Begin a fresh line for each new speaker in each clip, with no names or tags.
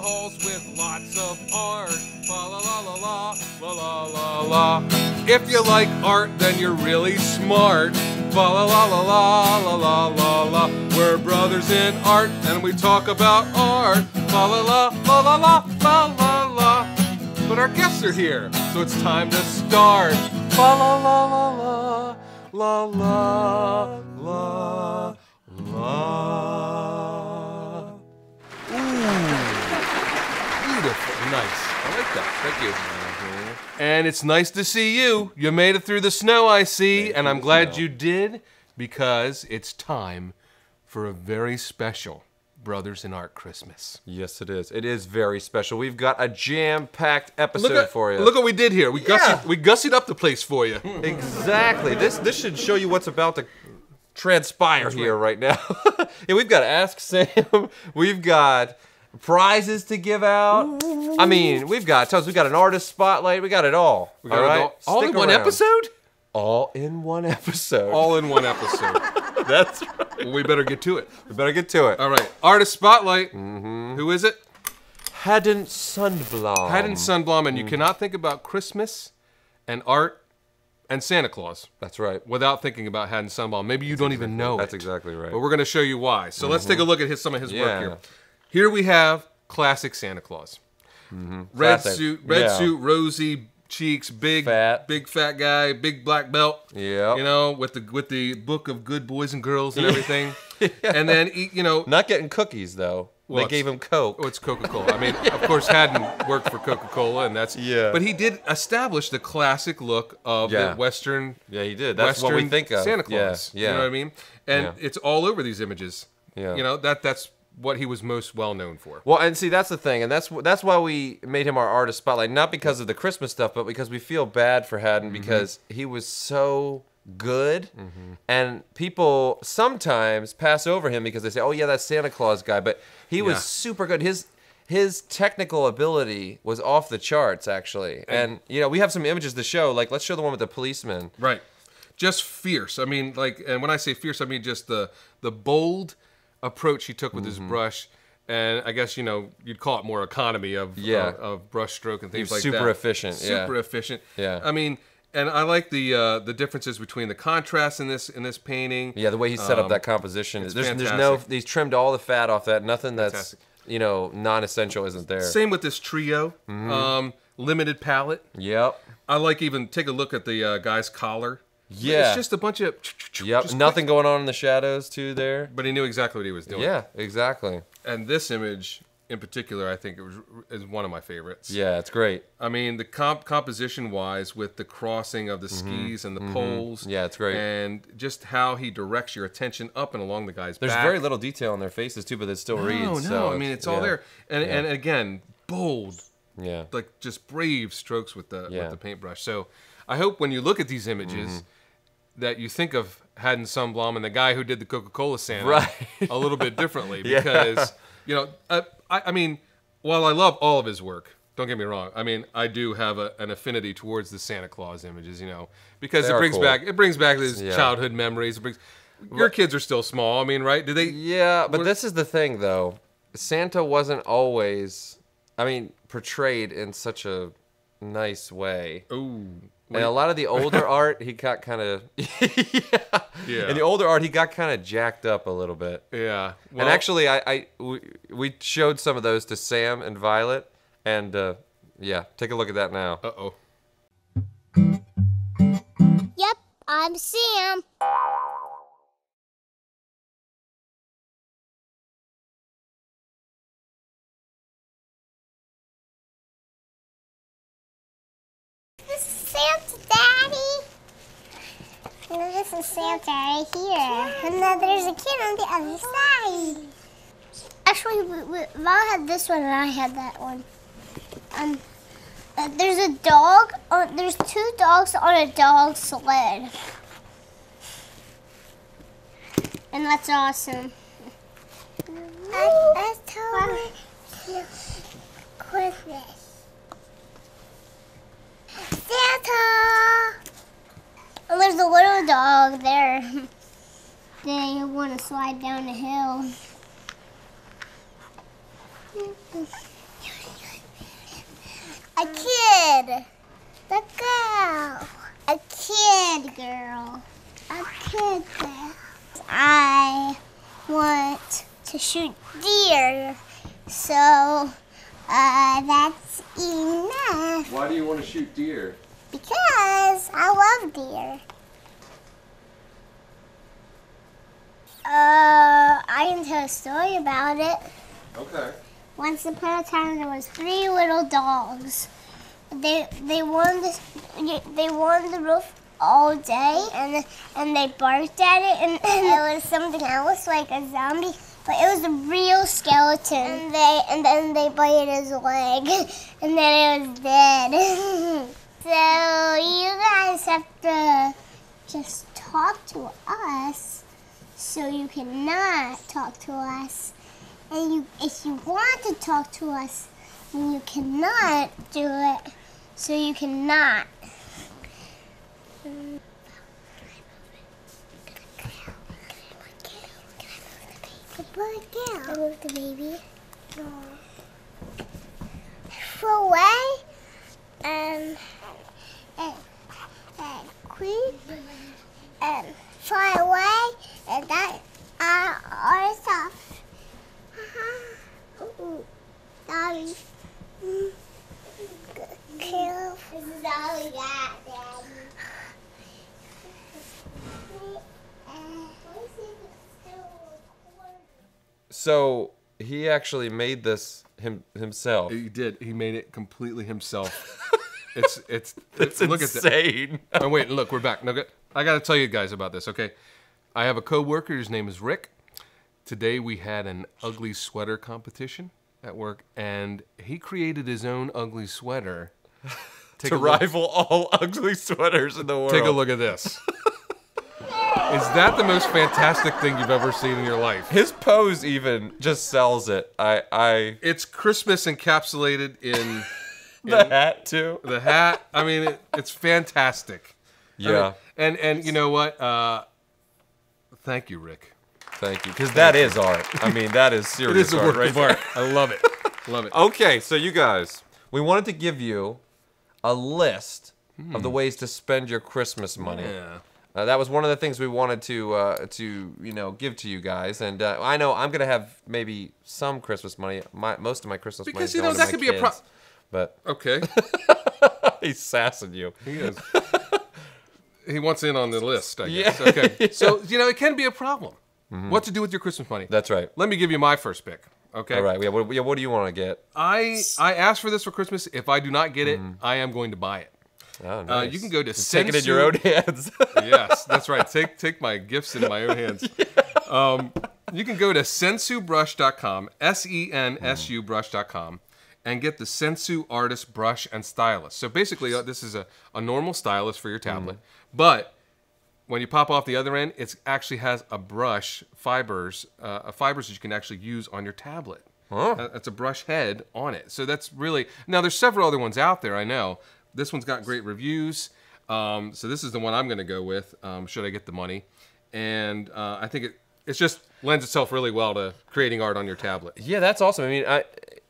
halls with lots of art. La la la la la la la la la. If you like art, then you're really smart. La la la la la la la la la. We're brothers in art, and we talk about art. La la la la la la la la la. But our guests are here, so it's time to start. La la la la la la la la la. Beautiful, nice. I like that. Thank you. And it's nice to see you. You made it through the snow, I see, and I'm glad you did, because it's time for a very special Brothers in Art Christmas.
Yes, it is. It is very special. We've got a jam-packed episode for you.
Look what we did here. We gussied up the place for you.
Exactly. This should show you what's about to transpire here right now. Yeah, we've got Ask Sam. We've got prizes to give out. I mean, we've got tons. We've got an artist spotlight. We got it all.
We got it all in one episode?
All in one episode.
All in one episode.
That's right.
Well, we better get to it.
We better get to it.
All right. Artist spotlight. Who is it?
Haddon Sundblom.
Haddon Sundblom, and you cannot think about Christmas and art and Santa Claus.
That's right.
Without thinking about Haddon Sundblom. Maybe you don't even know
That's
it.
exactly right.
But we're going to show you why. So let's take a look at some of his work here. Here we have classic Santa Claus. Red suit, rosy cheeks, big fat guy, big black belt.
Yeah.
You know, with the book of good boys and girls and everything. And then, you know,
not getting cookies though. Well, they gave him Coke.
Oh, it's Coca-Cola. I mean, of course, Haddon worked for Coca-Cola, and that's But he did establish the classic look of the Western.
Yeah, he did. That's what we think of
Santa Claus.
Yeah.
You know what I mean? And it's all over these images.
Yeah.
You know, that's what he was most well known for.
Well, and see, that's the thing, and that's why we made him our artist spotlight, not because of the Christmas stuff, but because we feel bad for Haddon because he was so good, and people sometimes pass over him because they say, "Oh yeah, that's Santa Claus guy," but he was super good. His technical ability was off the charts, actually, and you know we have some images to show. Like, let's show the one with the policeman.
Right, just fierce. I mean, like, and when I say fierce, I mean just the bold approach he took with his brush, and I guess, you know, you'd call it more economy of brush stroke and things like that.
Super efficient.
Super efficient.
Yeah.
I mean, and I like the differences between the contrast in this painting.
Yeah, the way he set up that composition. He's trimmed all the fat off that. Nothing that's you know non-essential isn't there.
Same with this trio. Limited palette.
Yep.
I like take a look at the guy's collar.
Yeah.
It's just a bunch of...
Nothing going on in the shadows, too, there.
But he knew exactly what he was doing.
Yeah, exactly.
And this image, in particular, I think is one of my favorites.
Yeah, it's great.
I mean, the composition-wise, with the crossing of the skis and the poles.
Yeah, it's great.
And just how he directs your attention up and along the guy's back.
There's very little detail on their faces, too, but it still reads.
No, I mean, it's all there. And again, bold.
Yeah.
Like, just brave strokes with the paintbrush. So, I hope when you look at these images... that you think of Haddon Sundblom and the guy who did the Coca-Cola Santa a little bit differently because, you know, I mean, while I love all of his work, don't get me wrong, I mean, I do have an affinity towards the Santa Claus images, you know, because it brings back his childhood memories. Your kids are still small, I mean, right? Do they?
Yeah, but this is the thing, though. Santa wasn't always, I mean, portrayed in such a nice way.
Ooh.
And a lot of the older art, he got kind of... In the older art, he got kind of jacked up a little bit.
Yeah.
Well, and actually, we showed some of those to Sam and Violet. And, yeah, take a look at that now.
Uh-oh.
Yep, I'm Sam. Santa, Daddy. And this is Santa right here. And then there's a kid on the other side. Actually, Val had this one and I had that one. There's a dog. There's two dogs on a dog sled. And that's awesome. That's totally Christmas. Santa! And there's a little dog there. They want to slide down the hill. A kid. The girl. A kid girl. A kid girl. I want to shoot deer. So, that's enough.
Why do you want to shoot deer?
Because I love deer. I can tell a story about it.
Okay.
Once upon a time, there was 3 little dogs. They wanted the roof all day, and they barked at it, and it was something else like a zombie, but it was a real skeleton. And then they bit his leg, and then it was dead. So you guys have to just talk to us, so you cannot talk to us. And if you want to talk to us, then you cannot do it, so you cannot. I move the baby. Far away and creep and far away and that our stuff. Daddy. Kill. This is all we got, Daddy.
So he actually made this himself.
He did. He made it completely himself. It's
Look insane.
At that. Oh, wait, look, we're back. No, I got to tell you guys about this, okay? I have a coworker. His name is Rick. Today we had an ugly sweater competition at work, and he created his own ugly sweater
to rival all ugly sweaters in the world.
Take a look at this. Is that the most fantastic thing you've ever seen in your life?
His pose even just sells it.
It's Christmas encapsulated in
the hat too.
The hat. I mean, it's fantastic.
Yeah.
I mean, and you know what? Thank you, Rick.
Thank you, because that is art. I mean, that is serious.
It is a
art,
work
right
of art. I love it. Love it.
Okay, so you guys, we wanted to give you a list of the ways to spend your Christmas money.
Yeah.
That was one of the things we wanted to give to you guys, and I know I'm gonna have maybe some Christmas money. Most of my Christmas money
because
is going to
that
my
could be
kids,
a problem.
But
okay,
he's sassing you.
He is. He wants in on the list, I guess.
Yeah.
Okay, so it can be a problem. What to do with your Christmas money?
That's right.
Let me give you my first pick. Okay.
All right. Yeah. What do you want to get?
I asked for this for Christmas. If I do not get it, I am going to buy it.
Oh, nice.
You can go to
take it in your own hands.
Yes, that's right. Take my gifts in my own hands. Yeah. You can go to sensubrush.com, SENSU brush.com, and get the Sensu Artist Brush and Stylus. So basically, this is a normal stylus for your tablet, but when you pop off the other end, it actually has a brush, fibers that you can actually use on your tablet.
Huh.
That's a brush head on it. So that's really... Now, there's several other ones out there, I know. This one's got great reviews. So this is the one I'm going to go with, should I get the money. And I think it just lends itself really well to creating art on your tablet.
Yeah, that's awesome. I mean,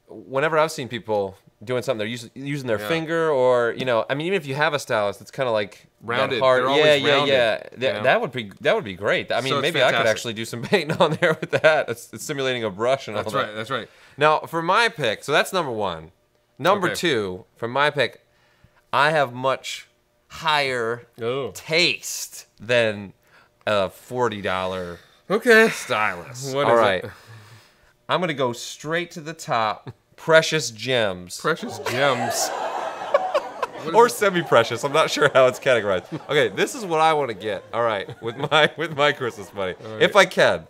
whenever I've seen people doing something, they're using their finger, or I mean, even if you have a stylus, it's kind of like
rounded.
Hard.
They're always rounded,
yeah. That would be great. I mean,
so
maybe I could actually do some painting on there with that. It's simulating a brush and all that.
That's right. That's right.
Now, for my pick, so that's number one. Number two, for my pick, I have much higher taste than a $40 stylus.
What
all
is
right.
it?
I'm gonna go straight to the top. Precious gems.
Precious gems.
Or semi-precious. I'm not sure how it's categorized. Okay, this is what I want to get. All right, with my Christmas money, if I can.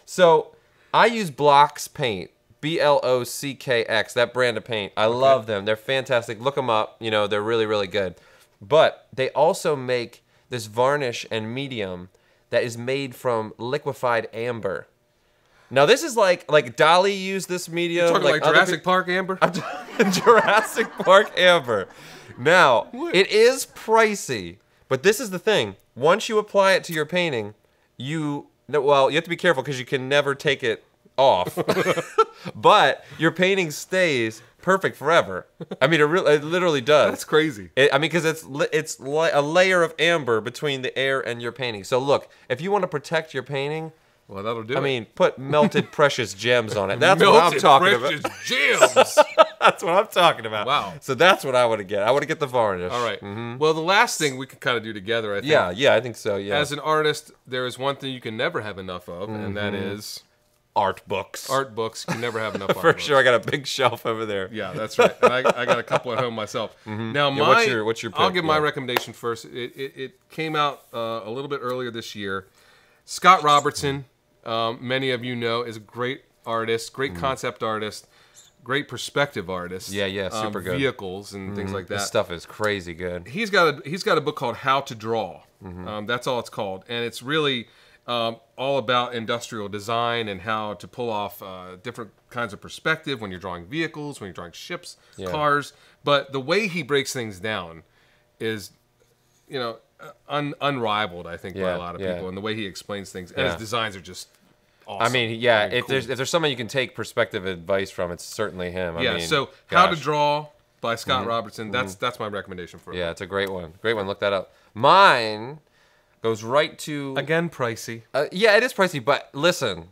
So I use Block's paint, BLOCKX. That brand of paint. I love them. They're fantastic. Look them up. They're really, really good. But they also make this varnish and medium that is made from liquefied amber. Now this is like Dolly used this medium.
You're talking like Jurassic Park amber?
I'm talking Jurassic Park amber. Now, it is pricey, but this is the thing. Once you apply it to your painting, you have to be careful because you can never take it off, but your painting stays perfect forever. I mean, it literally does.
That's crazy.
I mean, because it's a layer of amber between the air and your painting. So look, if you want to protect your painting,
Well, that'll do.
I mean, put melted precious gems on it. That's
melted
what I'm talking
precious
about.
gems.
That's what I'm talking about.
Wow.
So that's what I want to get. I want to get the varnish.
All right. Well, the last thing we can kind of do together, I think.
Yeah, I think so. Yeah.
As an artist, there is one thing you can never have enough of, and that is
art books.
art books. You can never have enough art
For
books.
sure, I got a big shelf over there.
Yeah, that's right. And I got a couple at home myself. Now,
Yeah, what's your
I'll
pick?
give my
Yeah.
recommendation first. It came out a little bit earlier this year. Scott Robertson, many of you know, is a great artist, great concept artist, great perspective artist.
Yeah, super good.
Vehicles and things like that.
This stuff is crazy good.
He's got a book called How to Draw. That's all it's called, and it's really all about industrial design and how to pull off different kinds of perspective when you're drawing vehicles, when you're drawing ships, cars. But the way he breaks things down is, unrivaled, I think, by a lot of people, and the way he explains things. And his designs are just awesome.
I mean, yeah, if
cool.
there's someone you can take perspective advice from, it's certainly him. I mean,
so How to
gosh.
Draw by Scott Robertson. That's my recommendation for it.
Yeah, it's a great one. Great one. Look that up. Mine goes right to
Again, pricey.
yeah, it is pricey, but listen,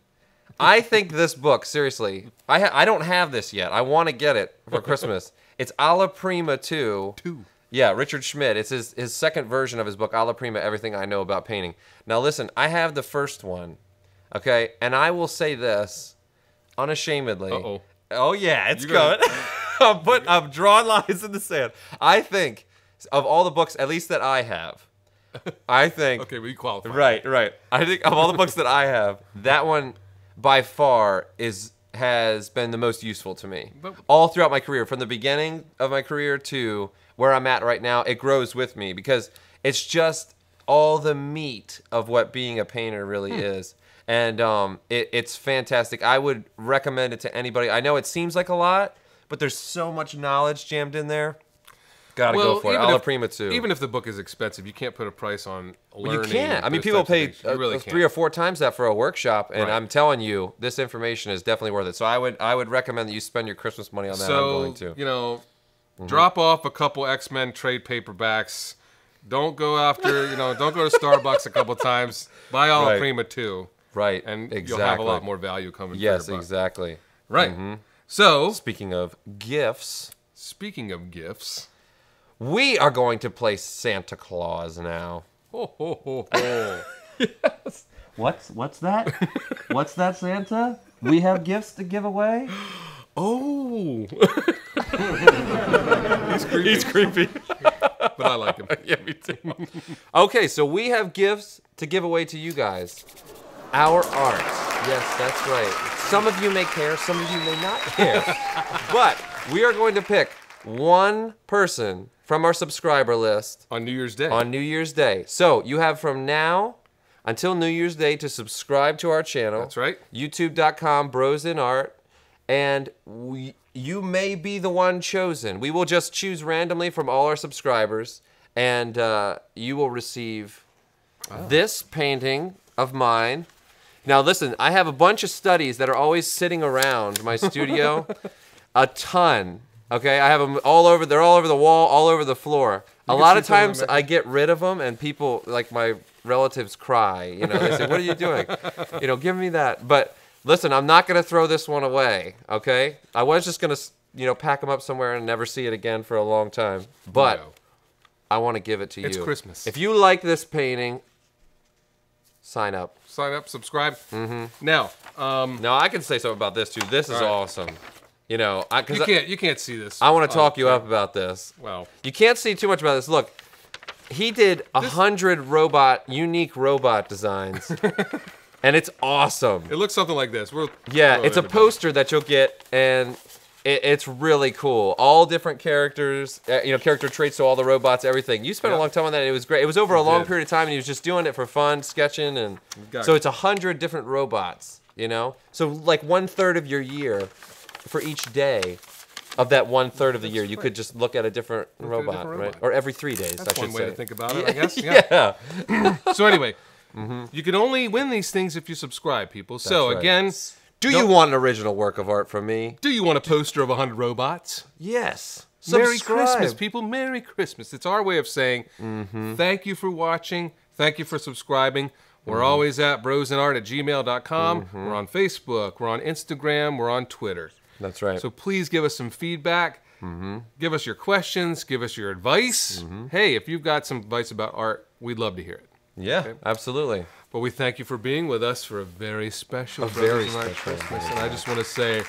I think this book, seriously, I don't have this yet. I want to get it for Christmas. It's Alla Prima 2. Yeah, Richard Schmidt. It's his second version of his book, Alla Prima, Everything I Know About Painting. Now listen, I have the first one, okay? And I will say this, unashamedly.
Uh-oh.
Oh yeah, it's
You're gonna-
coming. I'm drawing lines in the sand. I think, of all the books, at least that I have, I think...
Okay, we qualify.
Right. I think of all the books that I have, that one by far has been the most useful to me. All throughout my career, from the beginning of my career to where I'm at right now, it grows with me because it's just all the meat of what being a painter really is. And it's fantastic. I would recommend it to anybody. I know it seems like a lot, but there's so much knowledge jammed in there. Gotta go for it. Alla Prima 2.
Even if the book is expensive, you can't put a price on learning.
You can't. I mean,
those
people
types of
pay
things. You really
3 or 4 times that for a workshop, and
Right.
I'm telling you, this information is definitely worth it. So I would recommend that you spend your Christmas money on that. I'm going to.
Drop off a couple X-Men trade paperbacks. Don't go after, don't go to Starbucks a couple times. Buy Alla
Right.
Prima 2.
Right.
And
exactly.
you'll have a lot more value coming
Yes,
for your buck.
exactly.
Right. So,
Speaking of gifts,
speaking of gifts.
we are going to play Santa Claus now.
Ho, ho, ho, ho.
What's that? What's that, Santa? We have gifts to give away?
Oh.
He's creepy.
But I like him.
Yeah, me too. Okay, so we have gifts to give away to you guys. Our art. Yes, that's right. Some of you may care, some of you may not care. But we are going to pick one person from our subscriber list
On New Year's Day.
on New Year's Day. So you have from now until New Year's Day to subscribe to our channel.
That's right.
YouTube.com, Bros in Art. And you may be the one chosen. We will just choose randomly from all our subscribers. And you will receive this painting of mine. Now listen, I have a bunch of studies that are always sitting around my studio. A ton. Okay, I have them all over. They're all over the wall, all over the floor. A lot of
see some of
times
them,
I get rid of them, and people, like my relatives, cry. They say, "What are you doing? Give me that." But listen, I'm not gonna throw this one away. Okay, I was just gonna, pack them up somewhere and never see it again for a long time. But
No.
I want to give it to you.
It's Christmas.
If you like this painting, sign up.
Sign up, subscribe. Now,
Now I can say something about this too. This is
All right.
awesome. Because
you can't see this.
I want to talk you up about this.
Wow.
You can't see too much about this. Look, he did 100 unique robot designs, and it's awesome.
It looks something like this.
Yeah, it's a poster that you'll get, and it's really cool. All different characters, character traits, so all the robots, everything. You spent a long time on that, and it was great. It was over a long period of time, and he was just doing it for fun, sketching, and so it's 100 different robots, So like 1/3 of your year for each day of that 1/3 of the year, you could just look at a different robot, right? Or every 3 days,
That's
I should
one
say.
way to think about it, I guess.
Yeah.
So anyway, you can only win these things if you subscribe, people. So
right.
again,
Do you want an original work of art from me?
Do you want a poster of 100 robots?
Yes.
Merry
Subscribe.
Christmas, people. Merry Christmas. It's our way of saying thank you for watching. Thank you for subscribing. We're always at brosandart@gmail.com. We're on Facebook. We're on Instagram. We're on Twitter.
That's right.
So please give us some feedback. Give us your questions. Give us your advice. Hey, if you've got some advice about art, we'd love to hear it.
Yeah, absolutely.
But we thank you for being with us for a very special
very
Brothers in Art
special
Christmas. And I just want to say,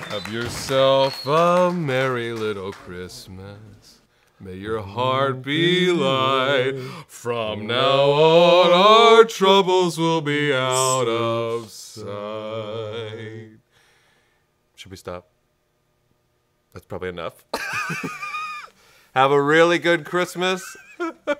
have yourself a merry little Christmas. May your heart be light. From now on, our troubles will be out of sight. Should we stop? That's probably enough.
Have a really good Christmas.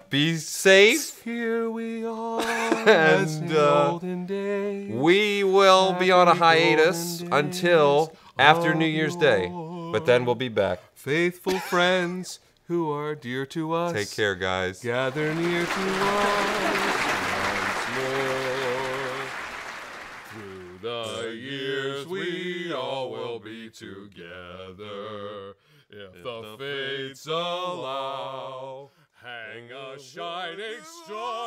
Be safe.
Here we are,
And
golden days.
we will be on a hiatus until after New Year's Day. But then we'll be back.
Faithful friends who are dear to us.
Take care, guys.
Gather near to us once more. Through the years we all will be together. If the fates allow, hang a shining star